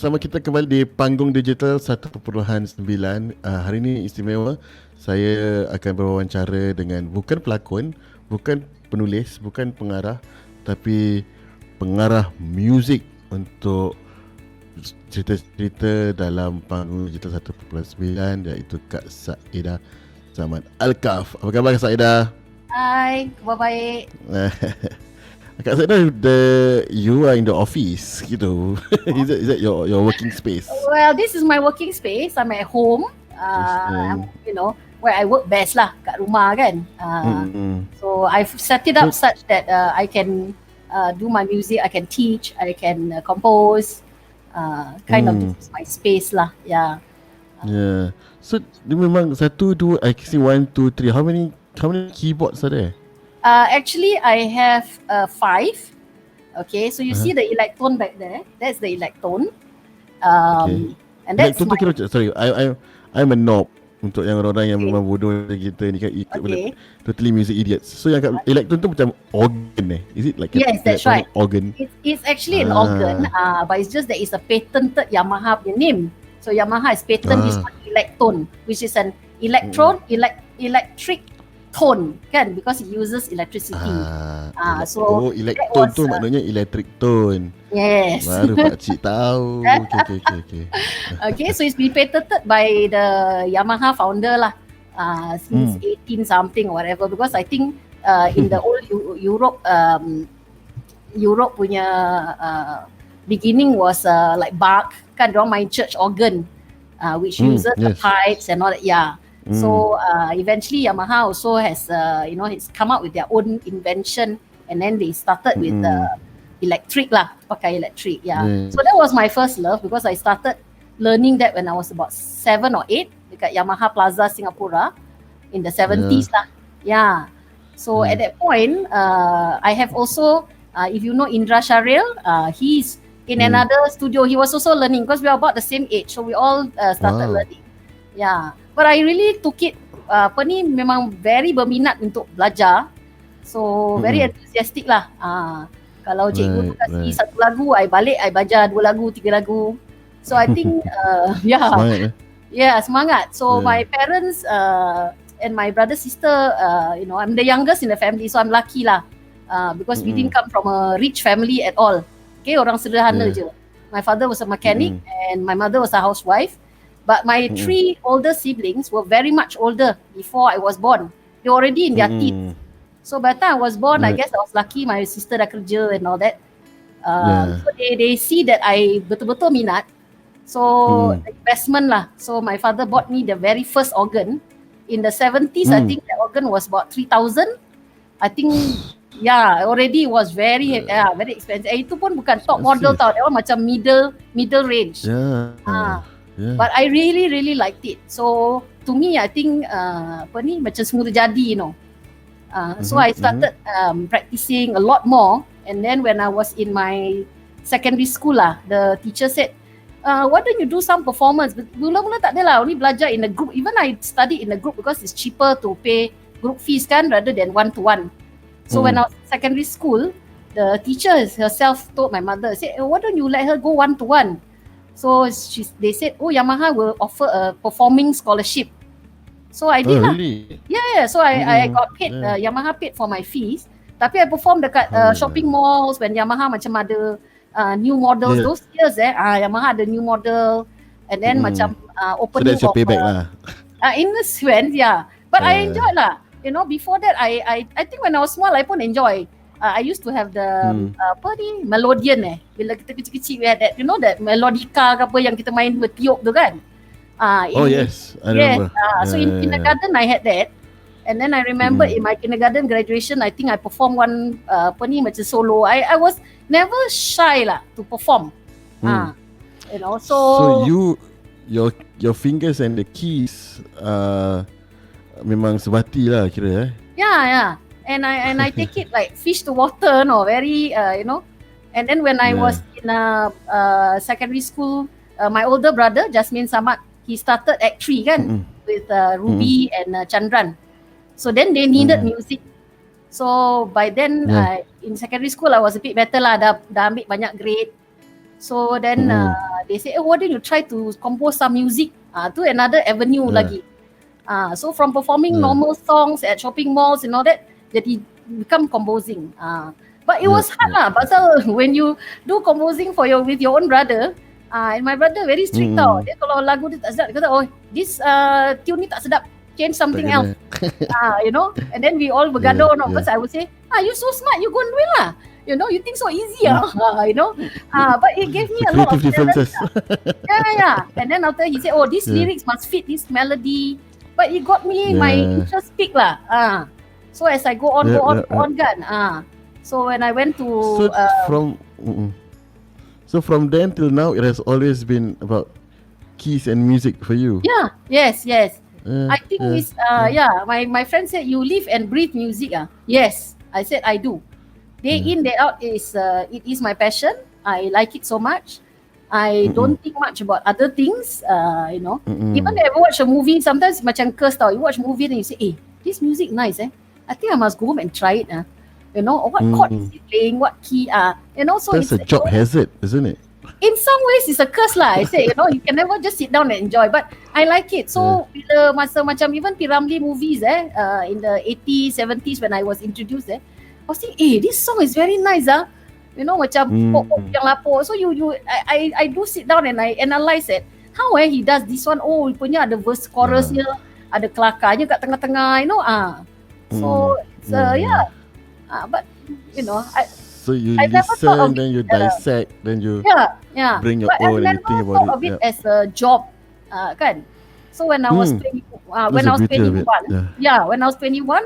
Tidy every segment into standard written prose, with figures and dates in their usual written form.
bersama kita kembali di Panggung Digital 1.9. Hari ini istimewa. Saya akan berwawancara dengan bukan pelakon, bukan penulis, bukan pengarah, tapi pengarah muzik untuk cerita-cerita dalam Panggung Digital 1.9, iaitu Kak SAEDAH SAMAT-ALKAFF. Apa khabar Kak SAEDAH? Hai, khabar baik. Kak SAEDAH, you are in the office gitu. Is that your working space? Well, this is my working space. I'm at home. Where I work best lah, kat rumah kan. So I've set it up such that I can do my music, I can teach, I can compose. This is my space lah. Yeah. Yeah. So dia memang 1, 2, I see 1, 2, 3. How many keyboards are there? Actually, I have 5. Okay, so you see the electron back there. That's the electron. Okay. And that's electron tu sorry, I'm a knob untuk yang orang-orang yang memang bodoh macam kita ni kan, ikut totally music idiots. So yang kat electron tu macam organ Is it like yes, that's right. Organ? It's actually an organ, but it's just that it's a patented Yamaha punya name. So Yamaha has patented this one electron, which is an electric tone kan, because it uses electricity. So electron tu maknanya electric tone. Yes. Baru pakcik tahu. Okay. Okay, so it's been patented by the Yamaha founder lah, since 18 something or whatever, because I think in the old Europe punya beginning was like Bach kan, dorang main church organ, which uses the pipes and all that. Yeah. So eventually Yamaha also has it's come up with their own invention, and then they started with electric lah, pakai electric. So that was my first love, because I started learning that when I was about 7 or 8 dekat Yamaha Plaza Singapura in the 70s lah. Yeah. So at that point I have also if you know Indra Sharil, he's in another studio. He was also learning, because we are about the same age, so we all started learning. Yeah. But I really took it memang very berminat untuk belajar. So very enthusiastic lah. Kalau cikgu kasih satu lagu, I balik, I belajar 2 lagu, 3 lagu. So I think semangat. So my parents and my brother sister, I'm the youngest in the family, so I'm lucky lah, because we didn't come from a rich family at all. Okay, orang sederhana je. My father was a mechanic and my mother was a housewife. But my 3 older siblings were very much older before I was born. They were already in their teens. So by the time I was born, I guess I was lucky. My sister dah kerja and all that. So they see that I betul-betul minat. So the investment lah. So my father bought me the very first organ. In the 70s, I think the organ was about 3,000. I think, already was very expensive. Itu pun bukan top model tau. That one macam middle range. But I really, really liked it. So to me, I think macam semua terjadi, So I started practicing a lot more. And then when I was in my secondary school lah, the teacher said, why don't you do some performance? Mula-mula tak ada lah, only belajar in a group. Even I studied in a group because it's cheaper to pay group fees kan, rather than one-to-one. So when I was in secondary school, the teacher herself told my mother, said, why don't you let her go one-to-one? So they said, Yamaha will offer a performing scholarship. So I did lah. Really? Yeah. So I got paid. Yamaha paid for my fees. Tapi I perform dekat shopping malls when Yamaha macam ada new models. Those years Yamaha ada new model, and then macam opening. So that's your payback lah. In a sense, But I enjoyed lah. Before that I think when I was small I pun enjoy. I used to have the melodian bila kita kecil-kecil, we had that, that melodika ke apa yang kita main bertiup tu kan. Yes, I remember. So in kindergarten I had that, and then I remember in my kindergarten graduation, I think I performed one macam solo. I was never shy lah to perform. So your fingers and the keys memang sebati lah kira Yeah. And I take it like fish to water, very And then when I was in secondary school, my older brother Jasmine Samad, he started Act 3 kan, with Ruby and Chandran. So then they needed music. So by then in secondary school I was a bit better lah, dah ambil banyak grade. So then they say, why don't you try to compose some music? To another avenue lagi. So from performing normal songs at shopping malls and all that, jadi become composing. But it was hard lah. Pasal when you do composing with your own brother, and my brother very strict tau. Dia kalau lagu dia tak sedap, dia kata, oh this tune ni tak sedap, change something else. You know, and then we all bergaduh. Because I would say, you so smart, you go and do it lah. You know, you think so easy, you know. But it gave me a lot of differences. Yeah. And then after he said, oh, these lyrics must fit this melody. But it got me my interest peak lah. So as I go on kan. So when I went to so from then till now, it has always been about keys and music for you. Yeah. Yes. I think it's My friend said, you live and breathe music. Yes, I said I do. Day in, day out it is my passion. I like it so much. I don't think much about other things. You know, even if I watch a movie, sometimes macam curse tau. You watch a movie and you say, this music nice. I think I must go home and try it. You know, what chord is it playing? What key? You know, so that's a job hazard, isn't it? In some ways, it's a curse lah. I say, you know, you can never just sit down and enjoy. But I like it. So bila masa macam even Piramli movies in the 80s, 70s when I was introduced I was thinking, this song is very nice You know, macam pop yang lapor. So I do sit down and I analyse it. How he does this one? Oh, punya ada verse chorusnya, ada kelakarnya kat tengah-tengah, you know. So it's but you know, so you listen, then you dissect, then you bring your own and you think about it. Of it as a job, kan? So when I was 21, when I was 21,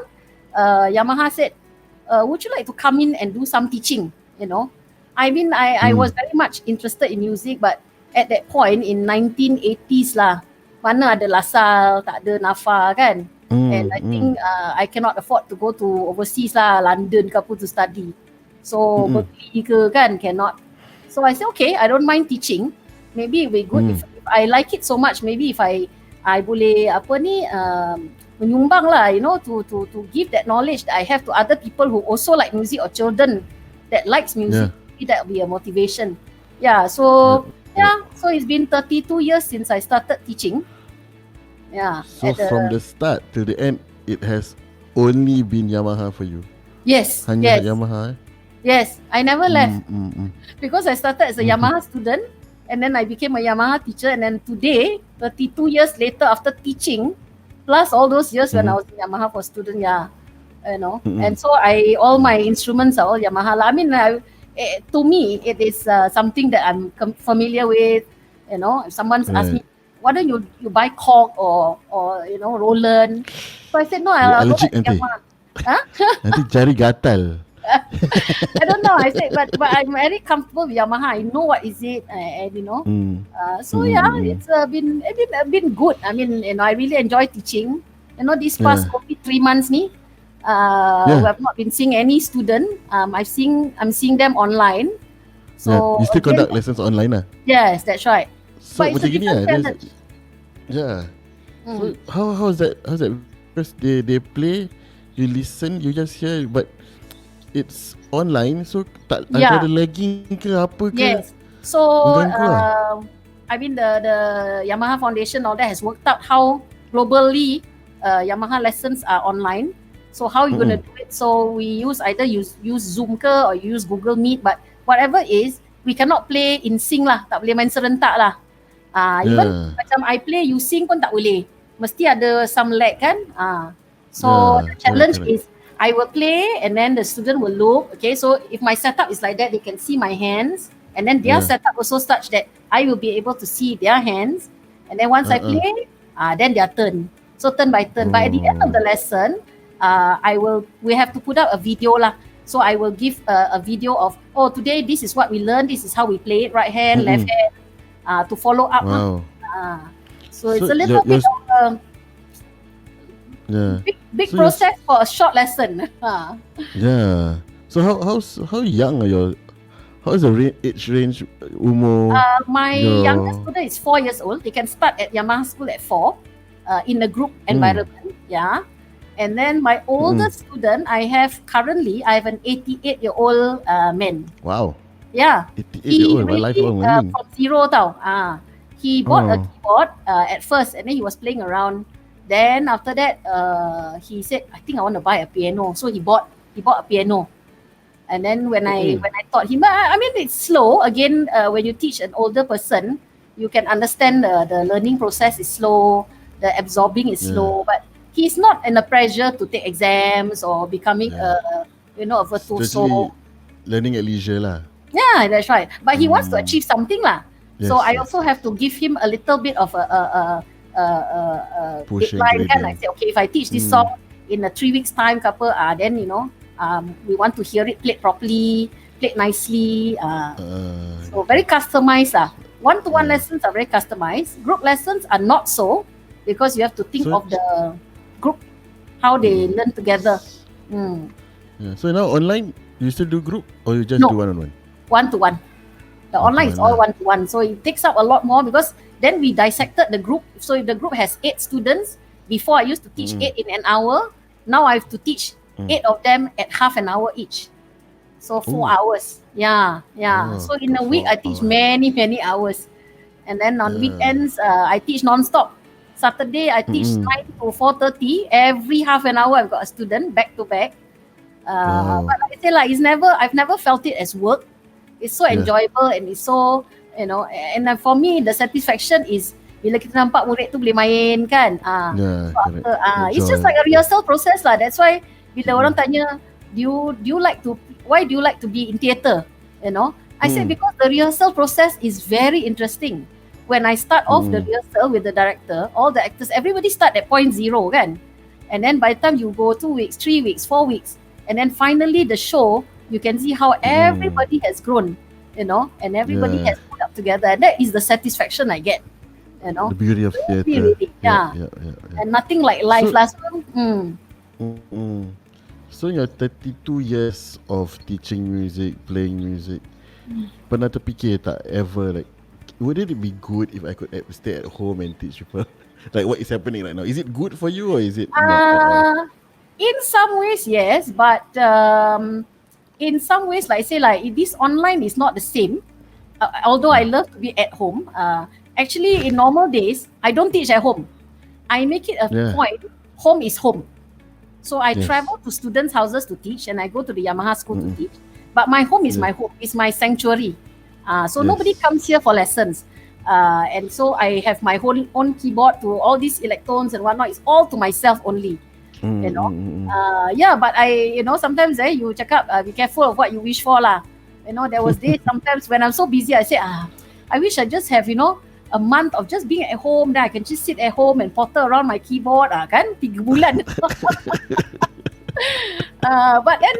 Yamaha said, would you like to come in and do some teaching? You know, I mean, I was very much interested in music, but at that point in 1980s lah, mana ada LaSalle, tak ada NAFA kan? And I think I cannot afford to go to overseas lah, London ke apa to study. So Berkeley ke kan, cannot. So I said, okay, I don't mind teaching. Maybe it will be good if I like it so much. Maybe if I boleh menyumbang lah, you know, to give that knowledge that I have to other people who also like music or children that likes music. Maybe that will be a motivation. So it's been 32 years since I started teaching. So from the start till the end, it has only been Yamaha for you. Yes. Hanya Yamaha. Yes, I never left because I started as a Yamaha student, and then I became a Yamaha teacher, and then today, 32 years later, after teaching, plus all those years when I was in Yamaha for student, you know, and so all my instruments are all Yamaha. I mean, to me, it is something that I'm familiar with. You know, if someone's asked me, why don't you buy Korg or you know, Roland? So I said no, I'll go back to Yamaha. Nanti jari gatal. I don't know. I said, but I'm very comfortable with Yamaha. I know what is it, and you know. So it's been good. I mean, you know, I really enjoy teaching. You know, this past COVID 3 months ni, we have not been seeing any student. I'm seeing them online. So you still conduct lessons online lah? Yes, that's right. So macam gini lah. So how's that? Because they play, you listen, you just hear, but it's online, so tak ada lagging ke apa ke? Yes. So I mean the Yamaha Foundation, all that has worked out how globally Yamaha lessons are online. So how you gonna do it? So we either use Zoom ke or use Google Meet, but whatever is, we cannot play in sync lah, tak boleh main serentak lah. Even macam I play, you sing pun tak boleh. Mesti ada some lag kan? So the challenge is I will play and then the student will look. Okay, so if my setup is like that, they can see my hands, and then their setup also such that I will be able to see their hands. And then once I play, then their turn. So turn by turn. But at the end of the lesson, we have to put out a video lah. So I will give a video of, today this is what we learned. This is how we play it. Right hand, left hand, to follow up. Wow. So it's a little bit of big process for a short lesson. So how young are your? How is the age range? Umur? My youngest student is 4 years old. They can start at Yamaha School at 4, in a group environment. And then my oldest student, I have an 88-year-old man. Wow. Yeah. 88-year-old, my life long learning. From zero tau. He bought a keyboard at first, and then he was playing around. Then after that, he said, I think I want to buy a piano. So he bought a piano. And then when I taught him, I mean, it's slow. Again, when you teach an older person, you can understand the learning process is slow, the absorbing is slow, but he's not in a pressure to take exams or becoming a virtuoso. Especially learning at leisure lah. Yeah, that's right. But he wants to achieve something lah. Yes, So I also have to give him a little bit of a deadline. Kan? I say, okay, if I teach this song in 3 weeks' time, then we want to hear it played properly, played nicely. So very customized lah. One-to-one lessons are very customized. Group lessons are not so, because you have to think of the group, how they learn together. Yeah. So now online, you still do group or you just do one-on-one? One-to-one. The online is all one-to-one. So it takes up a lot more, because then we dissected the group. So if the group has 8 students, before I used to teach 8 in an hour, now I have to teach 8 of them at half an hour each. So 4 hours. Yeah. So in a week, I teach many hours. And then on weekends, I teach non-stop. Saturday, I teach 9 to 4:30. Every half an hour, I've got a student back to back. But like I say, I've never felt it as work. It's so enjoyable and it's so, and for me, the satisfaction is bila kita nampak murid tu boleh main kan. It's just like a rehearsal process lah. That's why bila orang tanya, why do you like to be in theater? I said because the rehearsal process is very interesting. When I start off the rehearsal with the director, all the actors, everybody start at point zero kan. And then by the time you go 2 weeks, 3 weeks, 4 weeks, and then finally the show, you can see how everybody has grown, and everybody has put up together. And that is the satisfaction I get, The beauty of theatre. Really, yeah. And nothing like live last one. So in your 32 years of teaching music, playing music, pernah terfikir tak ever would it be good if I could stay at home and teach people? Like what is happening right now? Is it good for you or is it not? In some ways, yes, but in some ways, like I say, this online is not the same. Although I love to be at home, actually in normal days, I don't teach at home. I make it a point, home is home. So I travel to students' houses to teach, and I go to the Yamaha school to teach. But my home is my home, it's my sanctuary. So nobody comes here for lessons. And so I have my own keyboard to all these electrons and whatnot. It's all to myself only. But I, sometimes you cakap, be careful of what you wish for lah. There was days sometimes when I'm so busy, I say, I wish I just have, a month of just being at home, then I can just sit at home and potter around my keyboard, kan, 3 bulan. But then,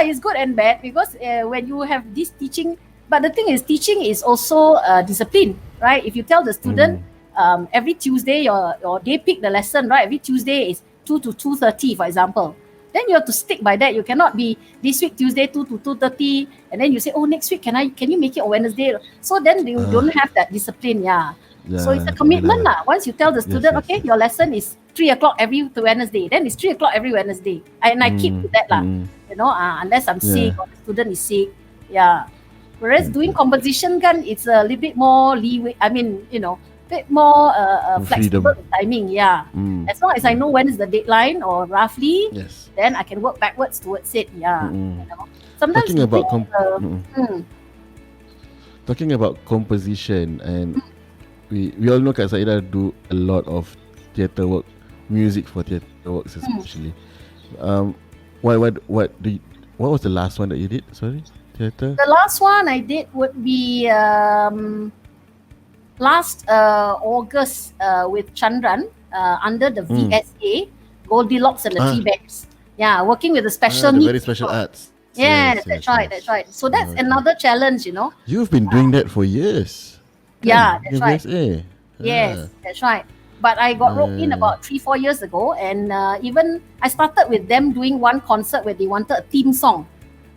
it's good and bad, because when you have this teaching, but the thing is, teaching is also discipline, right? If you tell the student, every Tuesday, or they pick the lesson, right? Every Tuesday is 2 to 2:30, for example. Then you have to stick by that. You cannot be this week Tuesday 2 to 2:30, and then you say, next week can you make it on Wednesday? So then you don't have that discipline, So it's a commitment lah. Once you tell the student, okay, your lesson is 3 o'clock every Wednesday, then it's 3 o'clock every Wednesday, and I keep to that lah. Unless I'm sick or the student is sick, Whereas doing composition kan, it's a little bit more leeway. I mean, bit more flexible in timing. As long as I know when is the deadline or roughly, then I can work backwards towards it. Sometimes talking about composition, and we all know Kak SAEDAH do a lot of theatre work, music for theatre works especially. What was the last one that you did? Sorry, theatre. The last one I did would be last August with Chandran under the VSA, Goldilocks and the Tea Bags. Working with the special needs. Very special arts. Yes, that's right. So that's another challenge, You've been doing that for years. That's right. VSA. Yes, that's right. But I got roped in about 3-4 years ago, and even I started with them doing one concert where they wanted a theme song.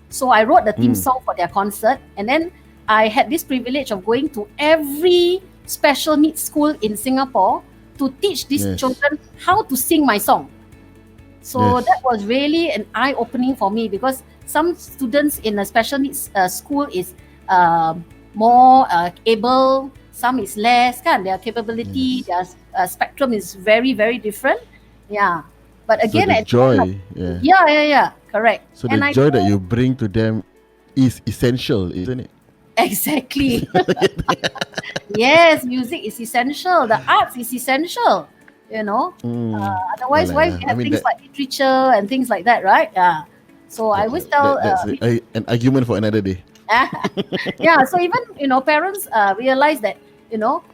So I wrote the theme song for their concert, and then I had this privilege of going to every special needs school in Singapore to teach these children how to sing my song. So that was really an eye-opening for me, because some students in a special needs school is more able, some is less, kan? Their capability, their spectrum is very, very different. Yeah. But again, so the joy, correct. So the joy that you bring to them is essential, isn't it? Exactly. Yes, music is essential. The arts is essential. Otherwise, why we have things like literature and things like that, right? Yeah. So I always tell that's an argument for another day. Yeah. So even parents realize that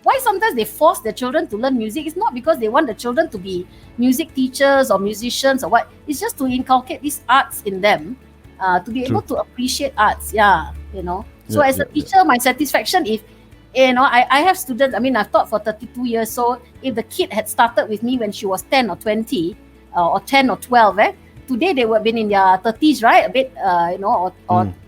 why sometimes they force their children to learn music. It's not because they want the children to be music teachers or musicians or what. It's just to inculcate these arts in them, to be able to appreciate arts. Yeah. So as a teacher, my satisfaction if I have students. I mean, I've taught for 32 years. So if the kid had started with me when she was 10 or 20, or 10 or 12, today they would have been in their 30s, right? A bit, or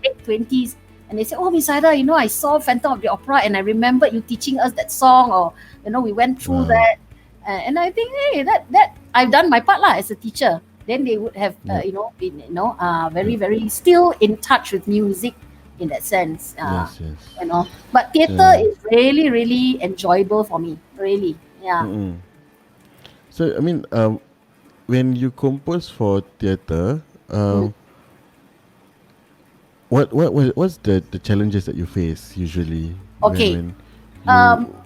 late 20s. And they say, oh, Miss Saedah, I saw Phantom of the Opera and I remember you teaching us that song, or, we went through that. And I think, hey, that I've done my part as a teacher. Then they would have, been, very, very still in touch with music in that sense. Yes. But theater is really, really enjoyable for me. Really, yeah. Mm-mm. So, I mean, when you compose for theater, what's the challenges that you face usually? Okay. When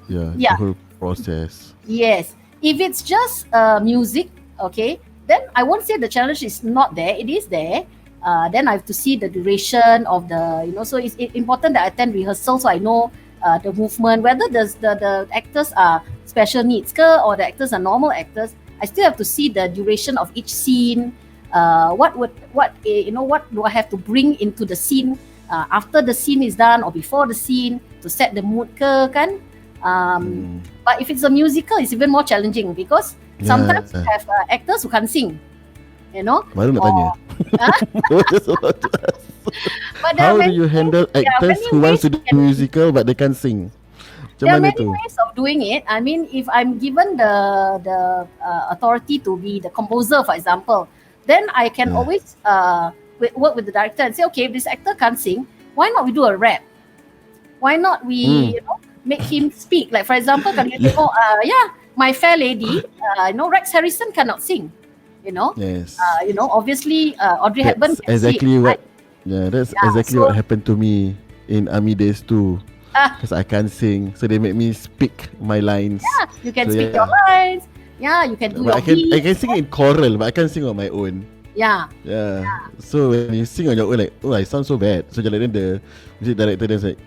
the whole process. Yes. If it's just music, okay, then I won't say the challenge is not there. It is there. Then I have to see the duration of the, so it's important that I attend rehearsal so I know the movement, whether the actors are special needs or the actors are normal actors. I still have to see the duration of each scene. What do I have to bring into the scene after the scene is done or before the scene to set the mood kan? But if it's a musical, it's even more challenging because sometimes you have actors who can't sing. Baru nak tanya. But how do you handle actors who want to do musical but they can't sing? There are many ways of doing it. I mean, if I'm given the authority to be the composer, for example, then I can always work with the director and say, okay, if this actor can't sing, why not we do a rap? Why not we make him speak? Like for example, can you tengok, My Fair Lady, Rex Harrison cannot sing. Yes. Obviously Audrey Hepburn can exactly sing. That's exactly what happened to me in Army Days too. Because I can't sing, so they make me speak my lines. Yeah, you can speak your lines. Yeah, you can do your beats. I can sing in choral, but I can't sing on my own. Yeah. So when you sing on your own, like, oh, I sound so bad. So then the music director then like,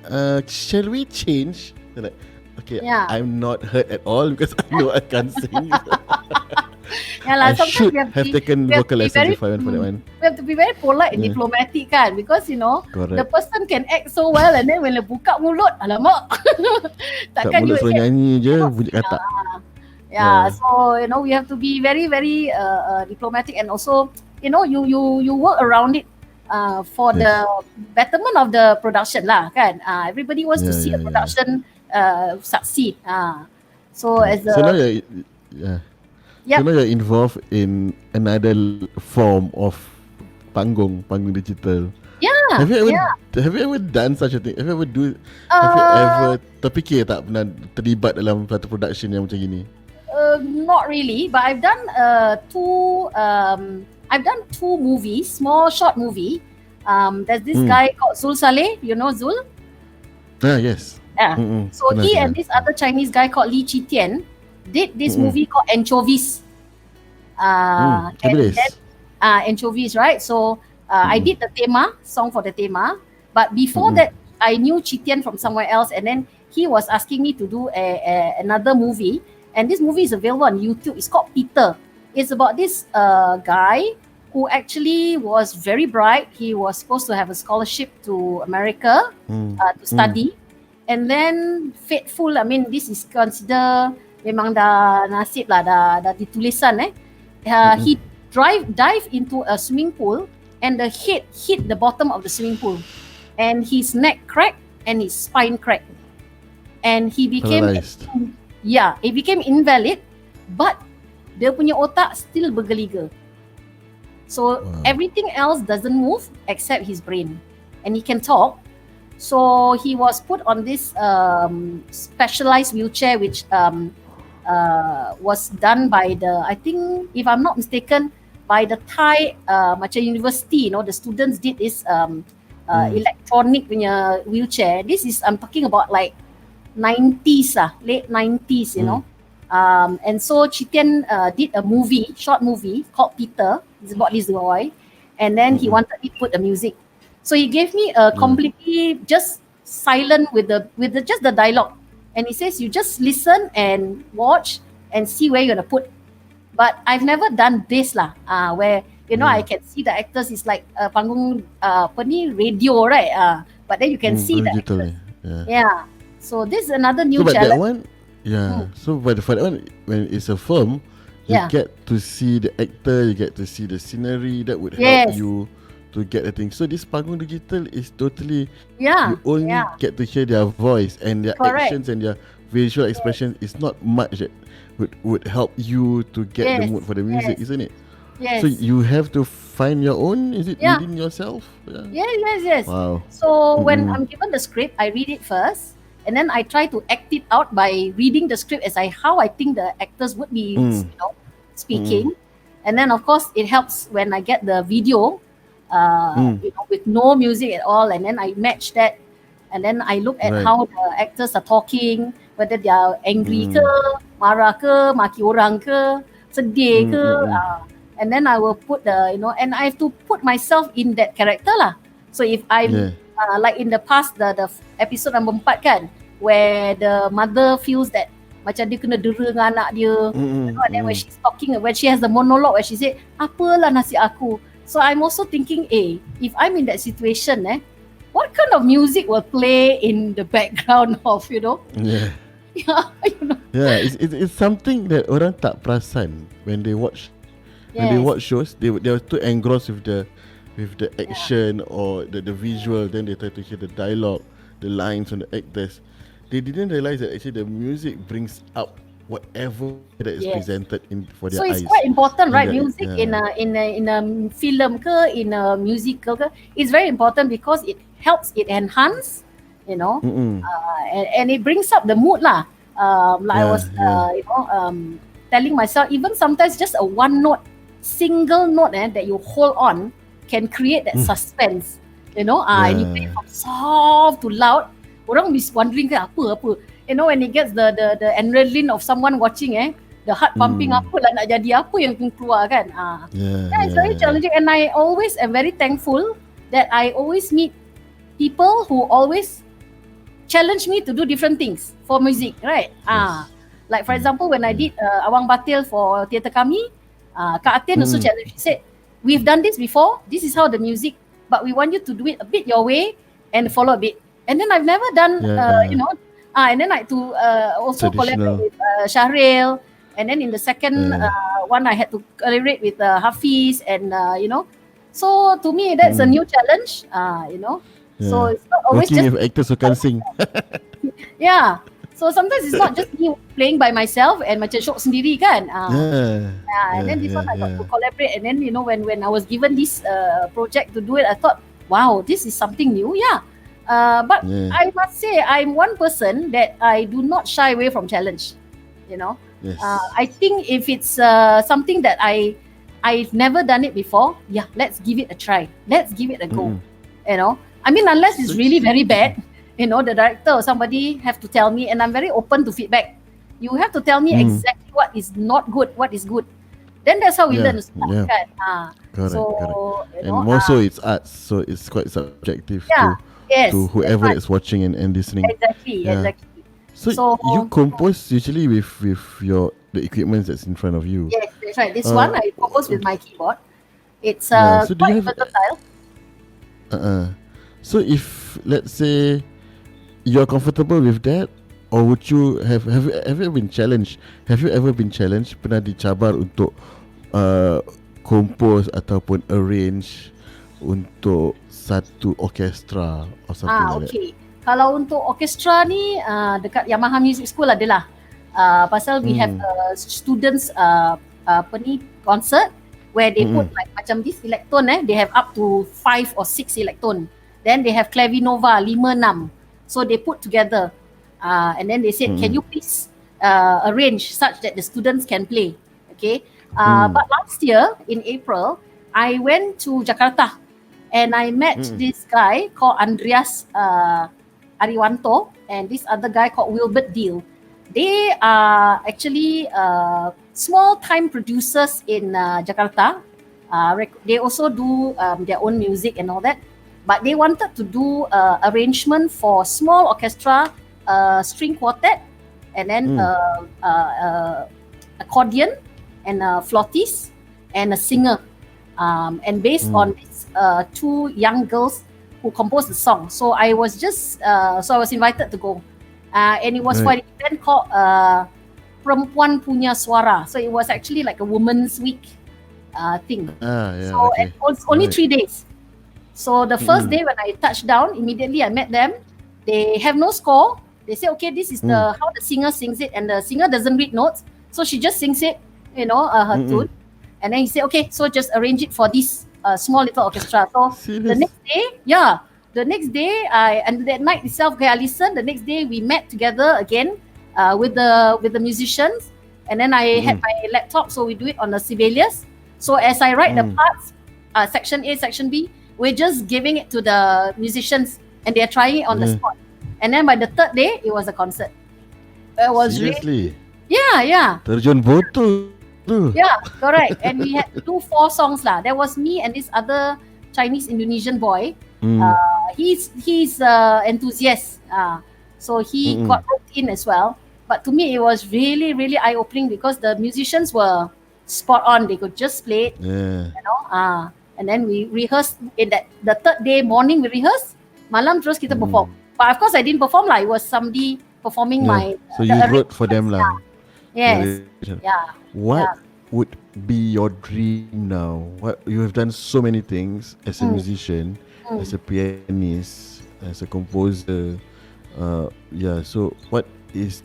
shall we change? They're like, okay, I'm not hurt at all because I know I can't sing. I should have taken vocal lessons if I went for that one. We have to be very polite and diplomatic kan, because the person can act so well and then when they buka mulut, alamak. Takkan mulut suruh nyanyi je, bunyi katak. So we have to be very, very diplomatic and also you work around it for the betterment of the production lah kan. Everybody wants to see a production succeed. So so now you're involved in another form of panggung digital. Have you ever done such a thing? Have you ever terfikir tak pernah terlibat dalam satu production yang macam gini? Not really, but I've done two movies, small short movie. There's this guy called Zul Saleh. You know Zul? Yes. So he and this other Chinese guy called Li Qitian did this movie called Anchovies. Anchovies, right? So I did the song for the tema. But before that, I knew Qitian from somewhere else, and then he was asking me to do another movie. And this movie is available on YouTube. It's called Peter. It's about this guy who actually was very bright. He was supposed to have a scholarship to America to study. And then fateful, I mean, this is considered memang dah nasib lah, dah ditulisan he dive into a swimming pool and the head hit the bottom of the swimming pool and his neck cracked and his spine cracked and he became invalid, but dia punya otak still bergeliga. So Wow. everything else doesn't move except his brain, and he can talk. So he was put on this specialized wheelchair, which was done by the, I think, if I'm not mistaken, by the Thai macam university. The students did this electronic punya wheelchair. This is, I'm talking about like 90s late 90s, and so Chitian did a short movie called Peter. It's about this boy, and then he wanted me to put the music. So he gave me a completely just silent with just the dialogue, and he says you just listen and watch and see where you're gonna put. But I've never done this where I can see the actors is like panggung radio, right? But then you can see the digital. actors. Yeah. So this is another new But challenge. that one, So for that one, when it's a film, you get to see the actor, you get to see the scenery. That would help you to get the thing. So this Panggung Digital is totally, you only get to hear their voice and their actions and their visual expression. Is not much that would help you to get the mood for the music, isn't it? Yes. So you have to find your own. Is it within yourself? Yes. Wow. So when I'm given the script, I read it first, and then I try to act it out by reading the script as how I think the actors would be, speaking. And then of course it helps when I get the video, with no music at all, and then I match that, and then I look at how the actors are talking, whether they are angry ke, marah ke, maki orang ke, sedih ke, and then I will put and I have to put myself in that character lah. So if I'm like in the past, the episode number 4 kan, where the mother feels that macam dia kena dera dengan anak dia, and then when she's talking, when she has the monologue where she say, apalah nasib aku. So I'm also thinking, if I'm in that situation, what kind of music will play in the background of, it's something that orang tak perasan when they watch. When they watch shows, they are too engrossed with the action or the visual. Then they try to hear the dialogue, the lines from the actors. They didn't realize that actually the music brings out whatever that is presented for their eyes. So it's quite important, right? Music in a film ke, in a musical ke, it's very important because it helps, it enhance, and it brings up the mood lah. Like I was telling myself, even sometimes just a one note, single note that you hold on can create that suspense, and you play from soft to loud. Orang be wondering apa. When it gets the adrenaline of someone watching, the heart pumping, apalah nak jadi, apa yang keluar kan. It's very challenging, and I always am very thankful that I always meet people who always challenge me to do different things for music, right? Like for example, when I did Awang Batil for theater kami, Kak Atin also challenged. She said, we've done this before, this is how the music, but we want you to do it a bit your way and follow a bit. And then I've never done, and then I had to also collaborate with Shahril, and then in the second one I had to collaborate with Hafiz, and so to me that's a new challenge, So it's not always working just with actors who can sing. So sometimes it's not just me playing by myself and macam syok sendiri kan. And then this one I got to collaborate, and then when I was given this project to do it, I thought, wow, this is something new. But I must say I'm one person that I do not shy away from challenge. I think if it's something that I've never done it before, let's give it a try. Let's give it a go. I mean, unless it's really very bad, the director or somebody have to tell me, and I'm very open to feedback. You have to tell me exactly what is not good, what is good. Then that's how we learn. Correct. And more so it's arts, so it's quite subjective to whoever is watching and listening. Exactly. So you compose usually with the equipment that's in front of you. Yes, that's right. This one I compose with my keyboard. It's quite versatile. So if let's say you're comfortable with that, or would you have you ever been challenged? Have you ever been challenged? Pernah dicabar untuk compose ataupun arrange untuk satu orkestra or something like that? Kalau untuk orkestra ni dekat Yamaha Music School adalah pasal we have students concert where they put like macam this electron, they have up to 5 or 6 electron. Then they have clavinova 5-6. So they put together, and then they said, can you please arrange such that the students can play? Okay. But last year in April, I went to Jakarta and I met this guy called Andreas Ariwanto and this other guy called Wilbert Deal. They are actually small time producers in Jakarta. They also do their own music and all that, but they wanted to do arrangement for small orchestra, string quartet, and then accordion and a flautist and a singer, and based on these two young girls who composed the song. So I was invited to go, and it was for an event called Perempuan Punya Suara. So it was actually like a women's week thing. And it was only 3 days. So the first day when I touched down, immediately I met them. They have no score. They say, okay, this is how the singer sings it, and the singer doesn't read notes, so she just sings it, her tune. And then he said, okay, so just arrange it for this small little orchestra. So the next day, and that night itself, I listened. The next day we met together again with the musicians, and then I had my laptop, so we do it on the Sibelius. So as I write the parts, section A, section B, we're just giving it to the musicians, and they're trying it on the spot. And then by the third day, it was a concert. It was seriously? Yeah. Terjun botol. Yeah, correct. And we had to do 4 songs lah. There was me and this other Chinese Indonesian boy. He's enthusiast. So he got roped in as well. But to me, it was really, really eye-opening because the musicians were spot on. They could just play it, and then we rehearsed. The third day morning, we rehearsed. Malam terus kita perform. But of course, I didn't perform lah. It was somebody performing my. So you wrote for them lah. Yes. What would be your dream now? What you have done so many things as a musician, as a pianist, as a composer. So what is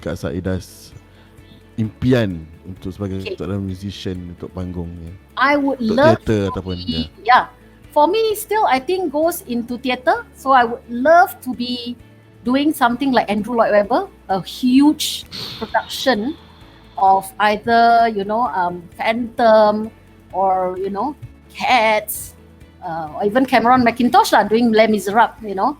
Kak Saedah's impian untuk sebagai seorang musician untuk panggung? I would untuk love teater ataupun for me, still I think goes into theater. So I would love to be doing something like Andrew Lloyd Webber, a huge production of either Phantom or Cats, or even Cameron Mackintosh lah doing Les Miserables.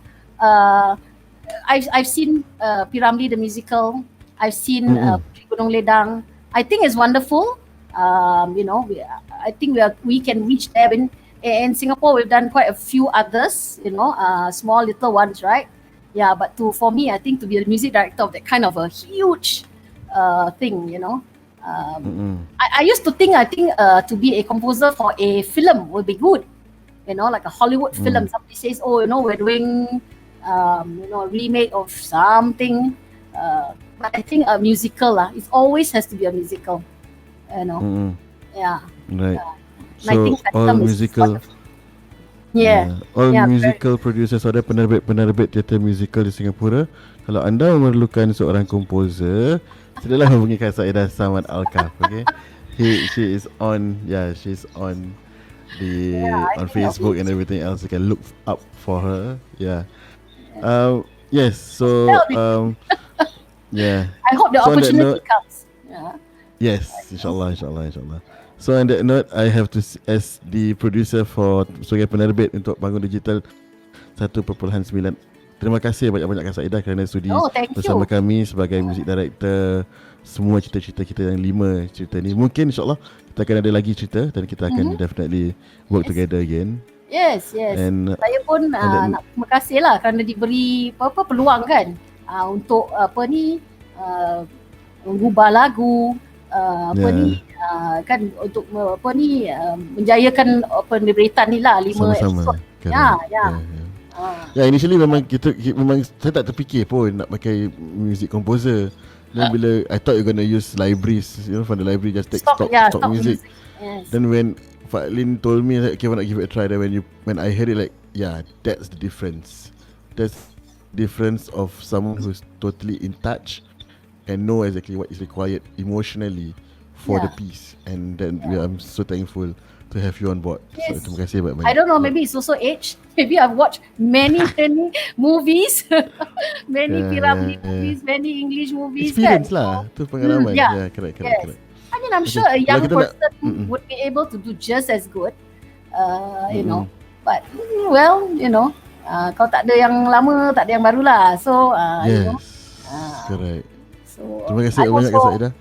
I've seen Piramli the musical. I've seen Puteri Gunung Ledang. I think it's wonderful. I think we can reach there. In Singapore, we've done quite a few others, small little ones, right? Yeah, but for me, I think to be a music director of that kind of a huge thing, I used to think, to be a composer for a film would be good, like a Hollywood film. Somebody says, we're doing, a remake of something. But I think a musical, it always has to be a musical, Yeah. Right. So all musical, musical producers, ada penerbit teater musical di Singapura. Kalau anda memerlukan seorang komposer, silalah hubungi Kak SAEDAH SAMAT-ALKAFF. Okay, she is on, she's on on Facebook and everything else. You can look up for her. Yes. So I hope the opportunity comes. Yes, insyaAllah. So on that note, I have to, as the producer sebagai penerbit untuk Panggung Digital 1.9, terima kasih banyak-banyak Kak SAEDAH kerana sudi bersama kami sebagai music director semua cerita-cerita kita yang 5 cerita ni. Mungkin insyaAllah kita akan ada lagi cerita dan kita akan definitely work together again. Yes. And saya pun nak terima kasih lah kerana diberi peluang kan untuk mengubah lagu, kan untuk menjayakan pemberitaan ni lah 5 episod. Initially memang saya tak terfikir pun nak pakai music composer. Then bila I thought you're gonna use libraries, from the library just take stock music. Yes. Then when Fatlin told me that, okay, why not give it a try? Then when I heard it, like, that's the difference. That's difference of someone who's totally in touch and know exactly what is required emotionally for the Yeah. piece, and then I'm so thankful to have you on board. So Yes. terima kasih banyak. I don't know, maybe it's also age. Maybe I've watched many movies, many Piramli movies, many English movies kan. Experience lah, tu pengalaman. Yeah. Correct. Yes. I mean, I'm Okay. sure a Kalau young kita nak- person would be able to do just as good, you know. But well, you know, kau tak ada yang lama, tak ada yang baru lah. So, you know. Yes, correct. So, Terima kasih I'm banyak Kak also Saedah.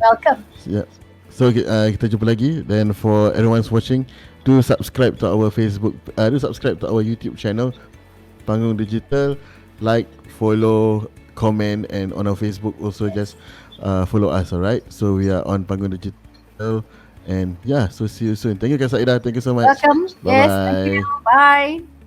welcome. Yeah. So kita jumpa lagi. Then for everyone's watching, do subscribe to our Facebook, do subscribe to our YouTube channel, Panggung Digital. Like, follow, comment, and on our Facebook also just follow us. Alright. So we are on Panggung Digital, and yeah. So see you soon. Thank you Kak Saedah. Thank you so much. Welcome. Yes, thank Bye-bye. you. Bye.